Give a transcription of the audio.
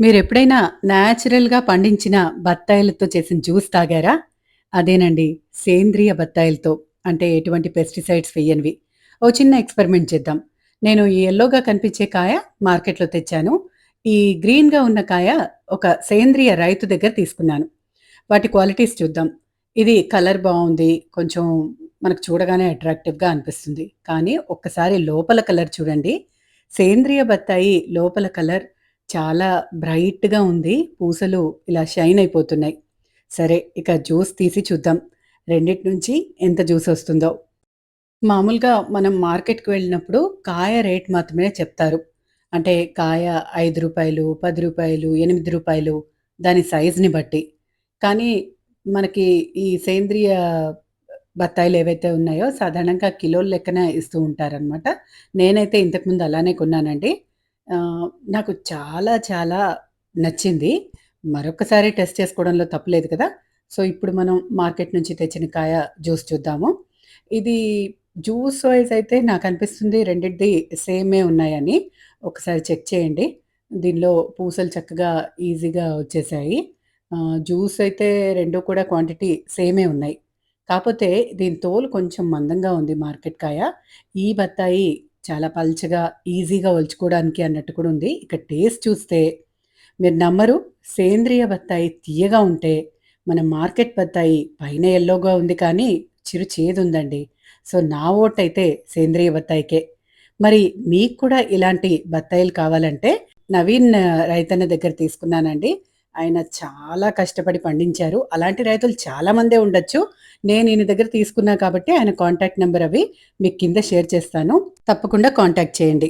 మీరెప్పుడైనా నేచురల్‌గా పండించిన బత్తాయిలతో చేసిన జ్యూస్ తాగారా? అదేనండి. సేంద్రియ బత్తాయిలతో. అంటే ఎటువంటి పెస్టిసైడ్స్ వెయ్యనివి. ఓ చిన్న ఎక్స్‌పెరిమెంట్ చేద్దాం. నేను ఈ యెల్లోగా కనిపించే కాయ మార్కెట్‌లో తెచ్చాను. ఈ గ్రీన్‌గా ఉన్న కాయ ఒక సేంద్రియ రైతు దగ్గర తీసుకున్నాను. వాటి క్వాలిటీస్ చూద్దాం. ఇది కలర్ బావుంది. కొంచెం మనకు చూడగానే అట్రాక్టివ్‌గా అనిపిస్తుంది. కానీ ఒక్కసారి లోపల కలర్ చూడండి. సేంద్రియ బత్తాయి లోపల కలర్ చాలా బ్రైట్‌గా ఉంది. పూసలు ఇలా షైన్ అయిపోతున్నాయి. సరే ఇక జ్యూస్ తీసి చూద్దాం. రెండిటి నుంచి ఎంత జ్యూస్ వస్తుందో. మామూలుగా మనం మార్కెట్‌కి వెళ్ళినప్పుడు కాయ రేట్ మాత్రమే చెప్తారు. అంటే కాయ రూ. 5, రూ. 10, రూ. 8 దాని సైజ్‌ని బట్టి. కానీ మనకి ఈ సేంద్రియ బత్తాయిలేవైతే ఉన్నాయో సాధారణంగా కిలోల లెక్కన ఇస్తూ ఉంటారనమాట. నేనైతే ఇంతకుముందు అలానే కొన్నానండి. నాకు చాలా చాలా నచ్చింది. మరొక్కసారి టెస్ట్ చేసుకోవడంలో తప్పులేదు కదా! సో, ఇప్పుడు మనం మార్కెట్ నుంచి తెచ్చిన కాయ జ్యూస్ చూద్దాము. ఇది జ్యూస్ వైస్ అయితే నాకనిపిస్తుంది రెండిటిది సేమే ఉన్నాయని. ఒకసారి చెక్ చేయండి. దీనిలో పూసలు చక్కగా ఈజీగా వచ్చేసాయి. జ్యూస్ అయితే 2 కూడా క్వాంటిటీ సేమే ఉన్నాయి. కాపోతే దీని తోలు కొంచెం మందంగా ఉంది మార్కెట్ కాయ. ఈ బత్తాయి చాలా పల్చగా, ఈజీగా ఒలుచుకోవడానికి అన్నట్టు కూడా ఉంది. ఇక టేస్ట్ చూస్తే మీరు నమ్మరు, సేంద్రియ బత్తాయి తియ్యగా ఉంటే, మన మార్కెట్ బత్తాయి పైన యెల్లోగా ఉంది కానీ చిరు చేదుందండి. సో, నా ఓటైతే సేంద్రియ బత్తాయికే. మరి మీకు కూడా ఇలాంటి బత్తాయిలు కావాలంటే నవీన్ రైతన్న దగ్గర తీసుకున్నానండి. ఆయన చాలా కష్టపడి పండించారు. అలాంటి రైతులు చాలా మందే ఉండొచ్చు. నేను ఈయన దగ్గర తీసుకున్నా కాబట్టి ఆయన కాంటాక్ట్ నంబర్ అవి మీకు కింద షేర్ చేస్తాను. తప్పకుండా కాంటాక్ట్ చేయండి.